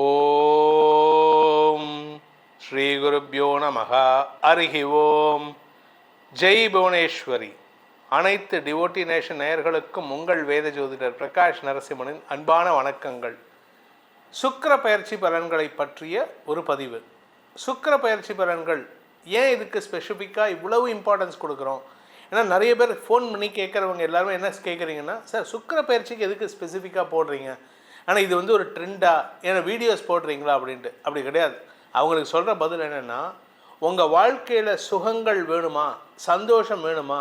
ஓம் ஸ்ரீ குருப்யோ நமஹ. ஹரிஹி ஓம். ஜெய் புவனேஸ்வரி. அனைத்து டிவோட்டி நேஷன் நேயர்களுக்கும் உங்கள் வேத ஜோதிடர் பிரகாஷ் நரசிம்மனின் அன்பான வணக்கங்கள். சுக்கிர பயிற்சி பலன்களை பற்றிய ஒரு பதிவு. சுக்கிர பயிற்சி பலன்கள் ஏன் இதுக்கு ஸ்பெசிஃபிக்காக இவ்வளவு இம்பார்ட்டன்ஸ் கொடுக்குறோம்? ஏன்னா நிறைய பேர் ஃபோன் பண்ணி கேட்குறவங்க எல்லாருமே என்ன கேட்குறீங்கன்னா, சார் சுக்கிர பயிற்சிக்கு எதுக்கு ஸ்பெசிஃபிக்காக போடுறீங்க, ஆனால் இது வந்து ஒரு ட்ரெண்டாக ஏன்னா வீடியோஸ் போடுறீங்களா அப்படின்ட்டு. அப்படி கிடையாது. அவங்களுக்கு சொல்கிற பதில் என்னென்னா, உங்கள் வாழ்க்கையில் சுகங்கள் வேணுமா, சந்தோஷம் வேணுமா,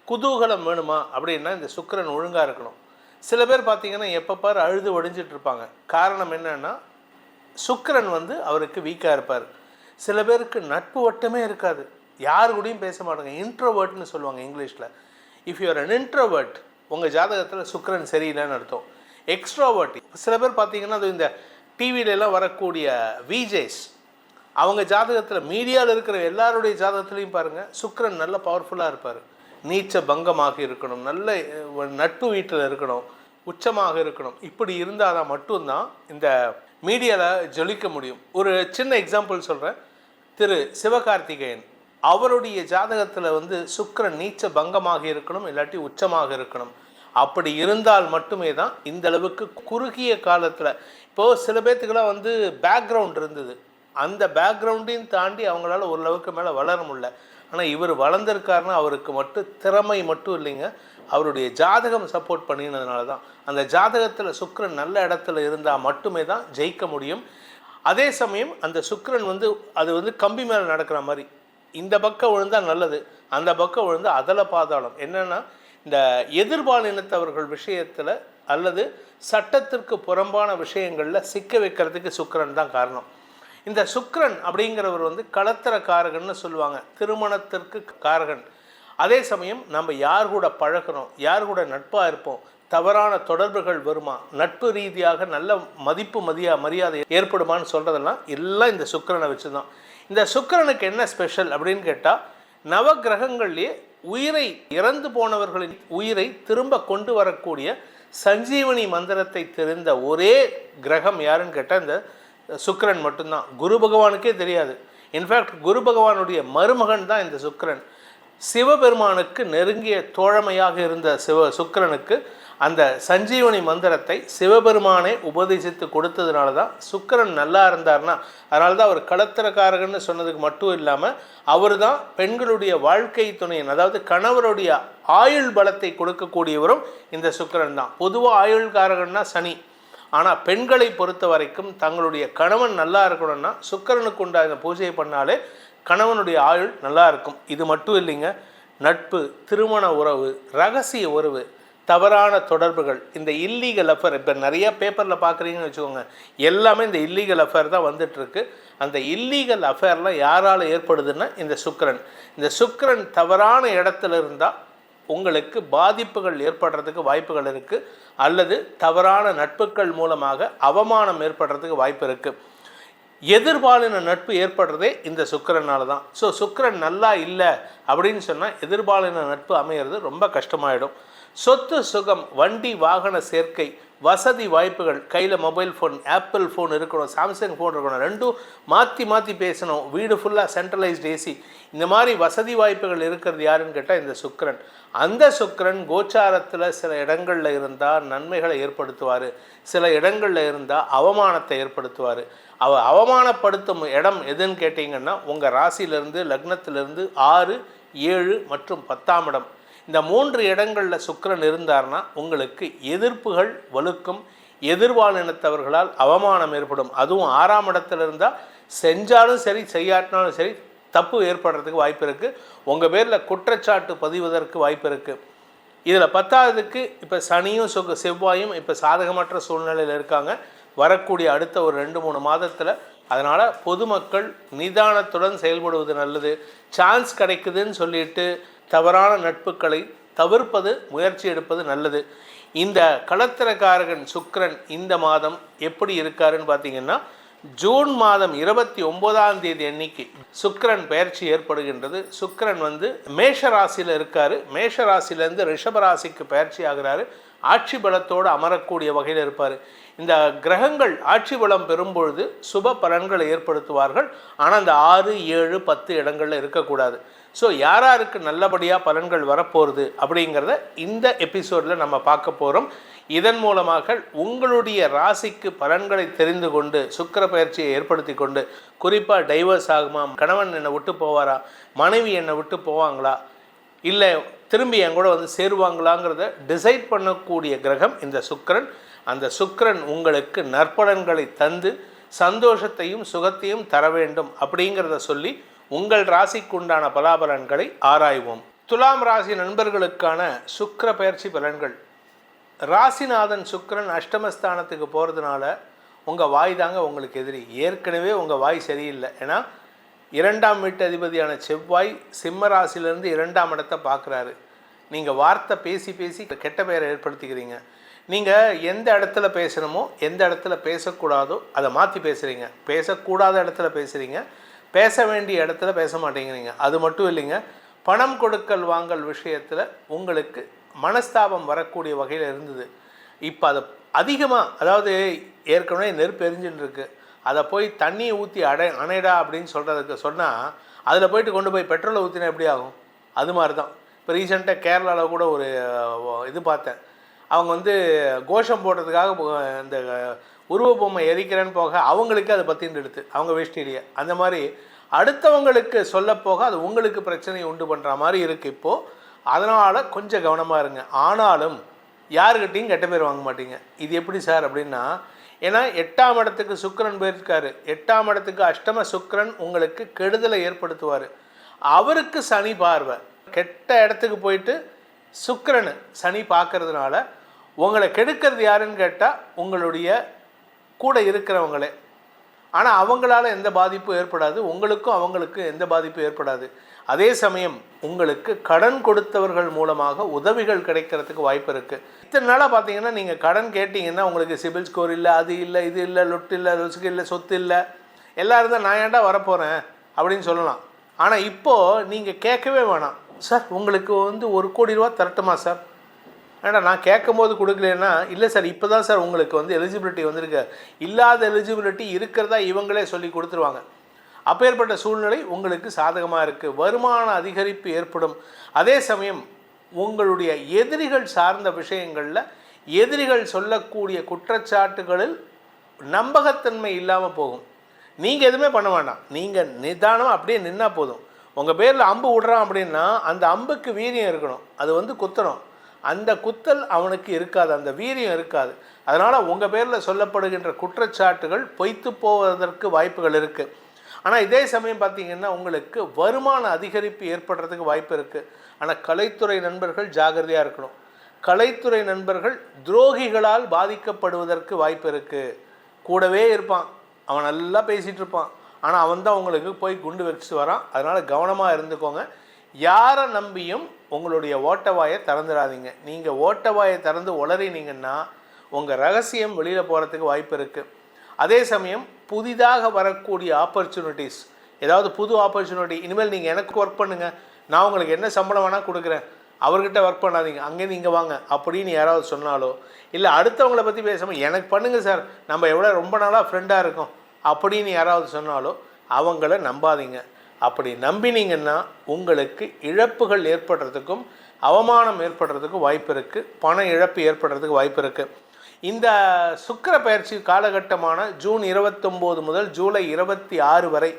குதூகலம் வேணுமா அப்படின்னா இந்த சுக்கிரன் ஒழுங்காக இருக்கணும். சில பேர் பார்த்திங்கன்னா எப்போ பாரு அழுது ஒடிஞ்சிட்டு இருப்பாங்க. காரணம் என்னென்னா, சுக்கிரன் வந்து அவருக்கு வீக்காக இருப்பார். சில பேருக்கு நட்பு வட்டமே இருக்காது, யாரு கூடயும் பேச மாட்டாங்க. இன்ட்ரோவர்ட்னு சொல்லுவாங்க இங்கிலீஷில். இஃப் யூஆர் அன் இன்ட்ரோவர்ட், உங்கள் ஜாதகத்தில் சுக்கிரன் சரியில்லைன்னு அர்த்தம். எக்ஸ்ட்ரோவர்ட், சில பேர் பார்த்தீங்கன்னா அது இந்த டிவிலெலாம் வரக்கூடிய விஜேஸ், அவங்க ஜாதகத்தில் மீடியாவில் இருக்கிற எல்லாருடைய ஜாதகத்துலேயும் பாருங்கள் சுக்கிரன் நல்ல பவர்ஃபுல்லாக இருப்பார். நீச்ச பங்கமாக இருக்கணும், நல்ல நட்பு வீட்டில் இருக்கணும், உச்சமாக இருக்கணும். இப்படி இருந்தால் தான் மட்டும்தான் இந்த மீடியாவில் ஜொலிக்க முடியும். ஒரு சின்ன எக்ஸாம்பிள் சொல்கிறேன். திரு சிவகார்த்திகேயன், அவருடைய ஜாதகத்தில் வந்து சுக்கிரன் நீச்ச பங்கமாக இருக்கணும், இல்லாட்டி உச்சமாக இருக்கணும். அப்படி இருந்தால் மட்டுமே தான் இந்த அளவுக்கு குறுகிய காலத்தில், இப்போது சில பேர்த்துக்கெல்லாம் வந்து பேக்ரவுண்ட் இருந்தது, அந்த பேக்ரவுண்டையும் தாண்டி அவங்களால ஒரு அளவுக்கு மேலே வளர முடியல. ஆனால் இவர் வளர்ந்துருக்காருன்னா அவருக்கு மட்டும் திறமை மட்டும் இல்லைங்க, அவருடைய ஜாதகம் சப்போர்ட் பண்ணினதுனால தான். அந்த ஜாதகத்தில் சுக்கிரன் நல்ல இடத்துல இருந்தால் மட்டுமே தான் ஜெயிக்க முடியும். அதே சமயம் அந்த சுக்கிரன் வந்து அது வந்து கம்பி மேலே நடக்கிற மாதிரி, இந்த பக்கம் விழுந்தால் நல்லது, அந்த பக்கம் விழுந்தால் அதில் பாதாளம். என்னென்னா, இந்த எதிர்பாலினத்தவர்கள் விஷயத்தில் அல்லது சட்டத்திற்கு புறம்பான விஷயங்களில் சிக்க வைக்கிறதுக்கு சுக்கிரன் தான் காரணம். இந்த சுக்கிரன் அப்படிங்கிறவர் வந்து களத்திர காரகன்னு சொல்லுவாங்க, திருமணத்திற்கு காரகன். அதே சமயம் நம்ம யார் கூட பழகிறோம், யார் கூட நட்பாக இருப்போம், தவறான தொடர்புகள் வருமா, நட்பு ரீதியாக நல்ல மதிப்பு மரியாதை ஏற்படுமான்னு சொல்கிறதெல்லாம் எல்லாம் இந்த சுக்கிரனை வச்சு தான். இந்த சுக்கிரனுக்கு என்ன ஸ்பெஷல் அப்படின்னு கேட்டால், நவ கிரகங்கள்லேயே உயிரை இறந்து போனவர்களின் உயிரை திரும்ப கொண்டு வரக்கூடிய சஞ்சீவனி மந்திரத்தை தெரிந்த ஒரே கிரகம் யாருன்னு கேட்டால் இந்த சுக்கிரன் மட்டும்தான். குரு பகவானுக்கே தெரியாது. இன்ஃபேக்ட் குரு பகவானுடைய மருமகன் தான் இந்த சுக்கிரன். சிவபெருமானுக்கு நெருங்கிய தோழமையாக இருந்த சுக்கிரனுக்கு அந்த சஞ்சீவனி மந்திரத்தை சிவபெருமானே உபதேசித்து கொடுத்ததுனால தான் சுக்கிரன் நல்லா இருந்தார்னா, அதனால தான் அவர் களத்திரக்காரகன்னு சொன்னதுக்கு மட்டும் இல்லாமல் அவர் தான் பெண்களுடைய வாழ்க்கை துணையன், அதாவது கணவருடைய ஆயுள் பலத்தை கொடுக்கக்கூடியவரும் இந்த சுக்கிரன் தான். பொதுவாக ஆயுள்காரகன்னா சனி, ஆனால் பெண்களை பொறுத்த வரைக்கும் தங்களுடைய கணவன் நல்லா இருக்கணும்னா சுக்கிரனுக்கு உண்டான பூஜை பண்ணாலே கணவனுடைய ஆயுள் நல்லா இருக்கும். இது மட்டும் இல்லைங்க, நட்பு, திருமண உறவு, ரகசிய உறவு, தவறான தொடர்புகள், இந்த இல்லீகல் அஃபேர், இப்போ நிறைய பேப்பரில் பார்க்குறீங்கன்னு வச்சுக்கோங்க, எல்லாமே இந்த இல்லீகல் அஃபேர் தான் வந்துட்டுருக்கு. அந்த இல்லீகல் அஃபேர்லாம் யாரால் ஏற்படுதுன்னா இந்த சுக்கிரன். இந்த சுக்கிரன் தவறான இடத்துல இருந்தால் உங்களுக்கு பாதிப்புகள் ஏற்படுறதுக்கு வாய்ப்புகள் இருக்குது, அல்லது தவறான நட்புகள் மூலமாக அவமானம் ஏற்படுறதுக்கு வாய்ப்பு இருக்குது. எதிர்பாலின நட்பு ஏற்படுறதே இந்த சுக்கிரனால தான். ஸோ சுக்கிரன் நல்லா இல்லை அப்படின்னு சொன்னால் எதிர்பாலின நட்பு அமையிறது ரொம்ப கஷ்டமாயிடும். சொத்து சுகம், வண்டி வாகன சேர்க்கை, வசதி வாய்ப்புகள், கையில் மொபைல் ஃபோன், ஆப்பிள் ஃபோன் இருக்கணும், சாம்சங் ஃபோன் இருக்கணும், ரெண்டும் மாற்றி பேசணும், வீடு ஃபுல்லாக சென்ட்ரலைஸ்டு ஏசி, இந்த மாதிரி வசதி வாய்ப்புகள் இருக்கிறது யாருன்னு கேட்டால் இந்த சுக்கிரன். அந்த சுக்கிரன் கோச்சாரத்தில் சில இடங்களில் இருந்தால் நன்மைகளை ஏற்படுத்துவார், சில இடங்களில் இருந்தால் அவமானத்தை ஏற்படுத்துவார். அவமானப்படுத்தும் இடம் எதுன்னு கேட்டிங்கன்னா உங்கள் ராசியிலேருந்து லக்னத்திலிருந்து 6, 7 மற்றும் 10ஆம் இடம், இந்த 3 இடங்களில் சுக்கிரன் இருந்தார்னா உங்களுக்கு எதிர்ப்புகள் வலுக்கும், எதிர்பாலினத்தவர்களால் அவமானம் ஏற்படும். அதுவும் 6ஆம் இடத்துல இருந்தால் செஞ்சாலும் சரி செய்யாட்டினாலும் சரி தப்பு ஏற்படுறதுக்கு வாய்ப்பு இருக்குது, உங்கள் பேரில் குற்றச்சாட்டு பதிவதற்கு வாய்ப்பு இருக்குது. இதில் 10ஆவதுக்கு இப்போ சனியும் செவ்வாயும் இப்போ சாதகமற்ற சூழ்நிலையில் இருக்காங்க வரக்கூடிய அடுத்த ஒரு 2-3 மாதத்தில். அதனால் பொதுமக்கள் நிதானத்துடன் செயல்படுவது நல்லது. சான்ஸ் கிடைக்குதுன்னு சொல்லிட்டு தவறான நட்புகளை தவிர்ப்பது, முயற்சி எடுப்பது நல்லது. இந்த களத்திரக்காரகன் சுக்கிரன் இந்த மாதம் எப்படி இருக்காருன்னு பார்த்தீங்கன்னா, ஜூன் மாதம் 29ஆம் தேதி அன்னைக்கு சுக்கிரன் பெயர்ச்சி ஏற்படுகின்றது. சுக்கிரன் வந்து மேஷ ராசியில் இருக்கார், மேஷ ராசியிலேருந்து ரிஷப ராசிக்கு பெயர்ச்சி ஆகிறாரு. ஆட்சி பலத்தோடு அமரக்கூடிய வகையில் இருப்பார். இந்த கிரகங்கள் ஆட்சி பலம் பெறும்பொழுது சுப பலன்களை ஏற்படுத்துவார்கள். ஆனால் அந்த 6, 7, 10 இடங்களில் இருக்கக்கூடாது. ஸோ யாராருக்கு நல்லபடியாக பலன்கள் வரப்போகிறது அப்படிங்கிறத இந்த எபிசோடில் நம்ம பார்க்க போகிறோம். இதன் மூலமாக உங்களுடைய ராசிக்கு பலன்களை தெரிந்து கொண்டு சுக்கிர பயிற்சியை ஏற்படுத்தி கொண்டு, குறிப்பாக டைவர்ஸ் ஆகுமா, கணவன் என்னை விட்டு போவாரா, மனைவி என்னை விட்டு போவாங்களா, இல்லை திரும்பி என் கூட வந்து சேருவாங்களாங்கிறத டிசைட் பண்ணக்கூடிய கிரகம் இந்த சுக்கிரன். அந்த சுக்கிரன் உங்களுக்கு நற்பலன்களை தந்து சந்தோஷத்தையும் சுகத்தையும் தர வேண்டும் அப்படிங்கிறத சொல்லி உங்கள் ராசிக்குண்டான பலாபலன்களை ஆராய்வோம். துலாம் ராசி நண்பர்களுக்கான சுக்கிர பயிற்சி பலன்கள். ராசிநாதன் சுக்கிரன் அஷ்டமஸ்தானத்துக்கு போகிறதுனால உங்கள் வாய் தாங்க உங்களுக்கு எதிரி. ஏற்கனவே உங்கள் வாய் சரியில்லை. ஏன்னா 2ஆம் வீட்டு அதிபதியான செவ்வாய் சிம்ம ராசியிலேருந்து 2ஆம் இடத்தை பார்க்குறாரு. நீங்கள் வார்த்தை பேசி பேசி கெட்ட பெயரை ஏற்படுத்திக்கிறீங்க. நீங்கள் எந்த இடத்துல பேசணுமோ எந்த இடத்துல பேசக்கூடாதோ அதை மாற்றி பேசுகிறீங்க. பேசக்கூடாத இடத்துல பேசுகிறீங்க, பேச வேண்டிய இடத்துல பேச மாட்டேங்கிறீங்க. அது மட்டும் இல்லைங்க, பணம் கொடுக்கல் வாங்கல் விஷயத்தில் உங்களுக்கு மனஸ்தாபம் வரக்கூடிய வகையில் இருந்தது. இப்போ அதை அதிகமாக, அதாவது ஏற்கனவே நெருப்பு எரிஞ்சுன்னு இருக்கு, அதை போய் தண்ணியை ஊற்றி அணைடா அப்படின்னு சொல்கிறதுக்கு சொன்னால் அதில் போயிட்டு கொண்டு போய் பெட்ரோலை ஊற்றினா எப்படி ஆகும்? அது மாதிரி தான். இப்போ ரீசெண்டாக கேரளாவில் கூட ஒரு இது பார்த்தேன். அவங்க வந்து கோஷம் போடுறதுக்காக இந்த உருவ பொம்மை எரிக்கிறேன்னு போக அவங்களுக்கு அதை பற்றின்னு எடுத்து அவங்க வேஷ்டிலேயே அந்த மாதிரி அடுத்தவங்களுக்கு சொல்ல போக அது உங்களுக்கு பிரச்சனையை உண்டு பண்ணுற மாதிரி இருக்குது இப்போது. அதனால் கொஞ்சம் கவனமாக இருங்க. ஆனாலும் யாருக்கிட்டையும் கெட்ட பேர் வாங்க மாட்டீங்க. இது எப்படி சார் அப்படின்னா, ஏன்னா 8ஆம் இடத்துக்கு சுக்கிரன் போயிருக்காரு. 8ஆம் இடத்துக்கு அஷ்டம சுக்கிரன் உங்களுக்கு கெடுதலை ஏற்படுத்துவார். அவருக்கு சனி பார்வை. கெட்ட இடத்துக்கு போயிட்டு சுக்கிரன் சனி பார்க்கறதுனால உங்களை கெடுக்கிறது யாருன்னு கேட்டால் உங்களுடைய கூட இருக்கிறவங்களே. ஆனால் அவங்களால எந்த பாதிப்பும் ஏற்படாது, உங்களுக்கும் அவங்களுக்கும் எந்த பாதிப்பும் ஏற்படாது. அதே சமயம் உங்களுக்கு கடன் கொடுத்தவர்கள் மூலமாக உதவிகள் கிடைக்கிறதுக்கு வாய்ப்பு இருக்குது. இத்தனை நாளாக பார்த்தீங்கன்னா நீங்கள் கடன் கேட்டிங்கன்னா உங்களுக்கு சிபில் ஸ்கோர் இல்லை, அது இல்லை, இது இல்லை, லொட்டு இல்லை, ருசுக்கு இல்லை, சொத்து இல்லை, எல்லோரும் தான் நான் ஏன்டா வரப்போகிறேன் அப்படின்னு சொல்லலாம். ஆனால் இப்போது நீங்கள் கேட்கவே வேணாம். சார் உங்களுக்கு வந்து 1 கோடி ரூபா தரட்டுமா சார்? ஏன்னா நான் கேட்கும்போது கொடுக்கலன்னா, இல்லை சார் இப்போ தான் சார் உங்களுக்கு வந்து எலிஜிபிலிட்டி வந்திருக்கு, இல்லாத எலிஜிபிலிட்டி இருக்கிறதா இவங்களே சொல்லி கொடுத்துருவாங்க. அப்பேற்பட்ட சூழ்நிலை உங்களுக்கு சாதகமாக இருக்குது. வருமான அதிகரிப்பு ஏற்படும். அதே சமயம் உங்களுடைய எதிரிகள் சார்ந்த விஷயங்களில் எதிரிகள் சொல்லக்கூடிய குற்றச்சாட்டுகளில் நம்பகத்தன்மை இல்லாமல் போகும். நீங்கள் எதுவுமே பண்ண வேண்டாம். நீங்கள் நிதானமாக அப்படியே நின்னா போதும். உங்கள் பேரில் அம்பு விடுறான் அப்படின்னா அந்த அம்புக்கு வீரியம் இருக்கணும், அது வந்து குத்தணும். அந்த குத்தல் அவனுக்கு இருக்காது, அந்த வீரியம் இருக்காது. அதனால் உங்கள் பேரில் சொல்லப்படுகின்ற குற்றச்சாட்டுகள் பொய்த்து போவதற்கு வாய்ப்புகள் இருக்குது. ஆனால் இதே சமயம் பார்த்திங்கன்னா உங்களுக்கு வருமான அதிகரிப்பு ஏற்படுறதுக்கு வாய்ப்பு இருக்குது. ஆனால் கலைத்துறை நண்பர்கள் ஜாகிரதையாக இருக்கணும். கலைத்துறை நண்பர்கள் துரோகிகளால் பாதிக்கப்படுவதற்கு வாய்ப்பு இருக்குது. கூடவே இருப்பான், அவன் நல்லா பேசிகிட்டு இருப்பான், ஆனால் அவன் தான் உங்களுக்கு போய் குண்டு வச்சுட்டு வரான். அதனால் கவனமாக இருந்துக்கோங்க. யாரை நம்பியும் உங்களுடைய ஓட்டவாயை திறந்துடாதீங்க. நீங்கள் ஓட்டவாயை திறந்து உளறினீங்கன்னா உங்கள் ரகசியம் வெளியில் போகிறதுக்கு வாய்ப்பு இருக்குது. அதே சமயம் புதிதாக வரக்கூடிய ஆப்பர்ச்சுனிட்டிஸ், ஏதாவது புது ஆப்பர்ச்சுனிட்டி, இனிமேல் நீங்கள் எனக்கு ஒர்க் பண்ணுங்கள், நான் உங்களுக்கு என்ன சம்பளம் வேணால் கொடுக்குறேன், அவர்கிட்ட ஒர்க் பண்ணாதீங்க, அங்கேருந்து இங்கே வாங்க அப்படின்னு யாராவது சொன்னாலோ, இல்லை அடுத்தவங்களை பற்றி பேசாமல் எனக்கு பண்ணுங்கள் சார், நம்ம எவ்வளோ ரொம்ப நாளாக ஃப்ரெண்டாக இருக்கோம் அப்படின்னு யாராவது சொன்னாலோ அவங்கள நம்பாதீங்க. அப்படி நம்பினீங்கன்னா உங்களுக்கு இழப்புகள் ஏற்படுறதுக்கும் அவமானம் ஏற்படுறதுக்கும் வாய்ப்பு இருக்குது. பண இழப்பு ஏற்படுறதுக்கு வாய்ப்பு இருக்குது. இந்த சுக்கிர பயிற்சி காலகட்டமான ஜூன் 29 முதல் ஜூலை 26 வரை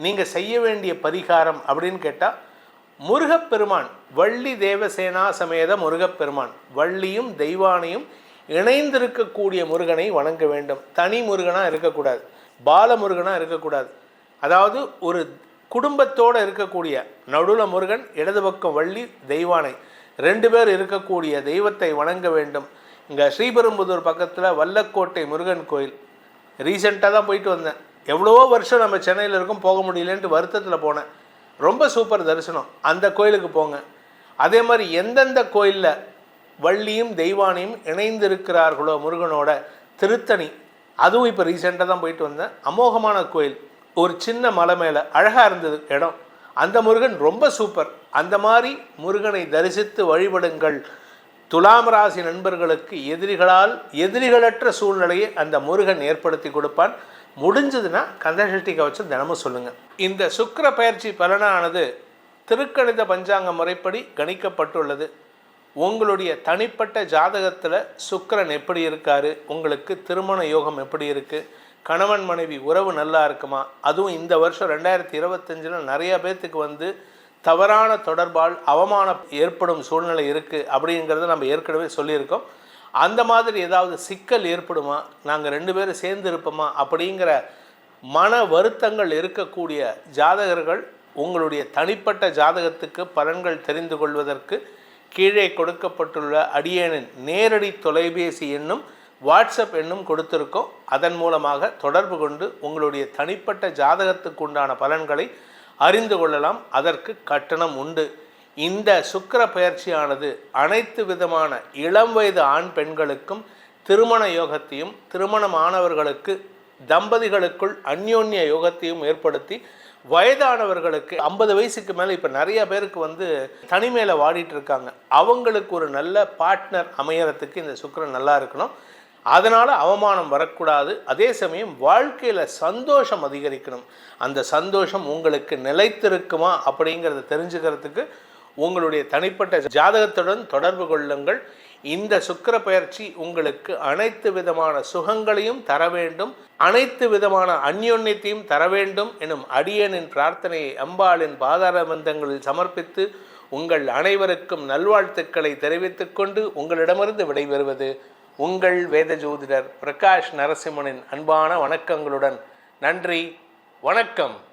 நீங்கள் செய்ய வேண்டிய பரிகாரம் அப்படின்னு கேட்டால், முருகப்பெருமான், வள்ளி தேவசேனா சமேத முருகப்பெருமான், வள்ளியும் தெய்வானையும் இணைந்திருக்கக்கூடிய முருகனை வணங்க வேண்டும். தனி முருகனாக இருக்கக்கூடாது, பாலமுருகனாக இருக்கக்கூடாது. அதாவது ஒரு குடும்பத்தோடு இருக்கக்கூடிய, நடுவில் முருகன், இடது பக்கம் வள்ளி, தெய்வானை 2 பேர் இருக்கக்கூடிய தெய்வத்தை வணங்க வேண்டும். இங்கே ஸ்ரீபெரும்புதூர் பக்கத்தில் வல்லக்கோட்டை முருகன் கோயில் ரீசெண்டாக தான் போயிட்டு வந்தேன். எவ்வளவோ வருஷம் நம்ம சென்னையில் இருக்கும், போக முடியலன்ட்டு வருத்தத்தில் போனேன். ரொம்ப சூப்பர் தரிசனம். அந்த கோயிலுக்கு போங்க. அதே மாதிரி எந்தெந்த கோயிலில் வள்ளியும் தெய்வானையும் இணைந்து இருக்கிறார்களோ முருகனோட, திருத்தணி, அதுவும் இப்போ ரீசெண்டாக தான் போயிட்டு வந்தேன். அமோகமான கோயில், ஒரு சின்ன மலை மேலே அழகாக இருந்தது இடம். அந்த முருகன் ரொம்ப சூப்பர். அந்த மாதிரி முருகனை தரிசித்து வழிபடுங்கள். துலாம் ராசி நண்பர்களுக்கு எதிரிகளற்ற சூழ்நிலையை அந்த முருகன் ஏற்படுத்தி கொடுப்பான். முடிஞ்சதுன்னா கந்தசஷ்டி கவசம் தினமும் சொல்லுங்கள். இந்த சுக்கிர பயிற்சி பலனானது திருக்கணித பஞ்சாங்க முறைப்படி கணிக்கப்பட்டுள்ளது. உங்களுடைய தனிப்பட்ட ஜாதகத்தில் சுக்கிரன் எப்படி இருக்காரு, உங்களுக்கு திருமண யோகம் எப்படி இருக்குது, கணவன் மனைவி உறவு நல்லா இருக்குமா, அதுவும் இந்த வருஷம் 2025 நிறைய பேர்த்துக்கு தவறான தொடர்பால் அவமானம் ஏற்படும் சூழ்நிலை இருக்குது அப்படிங்கிறத நம்ம ஏற்கனவே சொல்லியிருக்கோம். அந்த மாதிரி ஏதாவது சிக்கல் ஏற்படுமா, நாங்கள் 2 பேரும் சேர்ந்து இருப்போமா அப்படிங்கிற மன வருத்தங்கள் இருக்கக்கூடிய ஜாதகர்கள் உங்களுடைய தனிப்பட்ட ஜாதகத்துக்கு பலன்கள் தெரிந்து கொள்வதற்கு கீழே கொடுக்கப்பட்டுள்ள அடியேனின் நேரடி தொலைபேசி எண்ணும் வாட்ஸ்அப் எண்ணும் கொடுத்திருக்கோம். அதன் மூலமாக தொடர்பு கொண்டு உங்களுடைய தனிப்பட்ட ஜாதகத்துக்கு உண்டான பலன்களை அறிந்து கொள்ளலாம். அதற்கு கட்டணம் உண்டு. இந்த சுக்கிர பயிற்சியானது அனைத்து விதமான இளம் வயது ஆண் பெண்களுக்கும் திருமண யோகத்தையும், திருமணமானவர்களுக்கு தம்பதிகளுக்குள் அந்யோன்ய யோகத்தையும் ஏற்படுத்தி, வயதானவர்களுக்கு 50 வயசுக்கு மேலே இப்போ நிறைய பேருக்கு தனிமையில் வாடிட்டு இருக்காங்க, அவங்களுக்கு ஒரு நல்ல பார்ட்னர் அமையறதுக்கு இந்த சுக்கிரன் நல்லா இருக்கணும். அதனால் அவமானம் வரக்கூடாது. அதே சமயம் வாழ்க்கையில் சந்தோஷம் அதிகரிக்கணும். அந்த சந்தோஷம் உங்களுக்கு நிலைத்திருக்குமா அப்படிங்கிறத தெரிஞ்சுக்கிறதுக்கு உங்களுடைய தனிப்பட்ட ஜாதகத்துடன் தொடர்பு கொள்ளுங்கள். இந்த சுக்கிர பயிற்சி உங்களுக்கு அனைத்து விதமான சுகங்களையும் தர வேண்டும், அனைத்து விதமான அந்யோன்யத்தையும் தர வேண்டும் எனும் அடியனின் பிரார்த்தனையை அம்பாளின் பாதார பந்தங்களில் சமர்ப்பித்து உங்கள் அனைவருக்கும் நல்வாழ்த்துக்களை தெரிவித்துக் கொண்டு உங்களிடமிருந்து விடைபெறுவது உங்கள் வேத ஜோதிடர் பிரகாஷ் நரசிம்மனின் அன்பான வணக்கங்களுடன். நன்றி, வணக்கம்.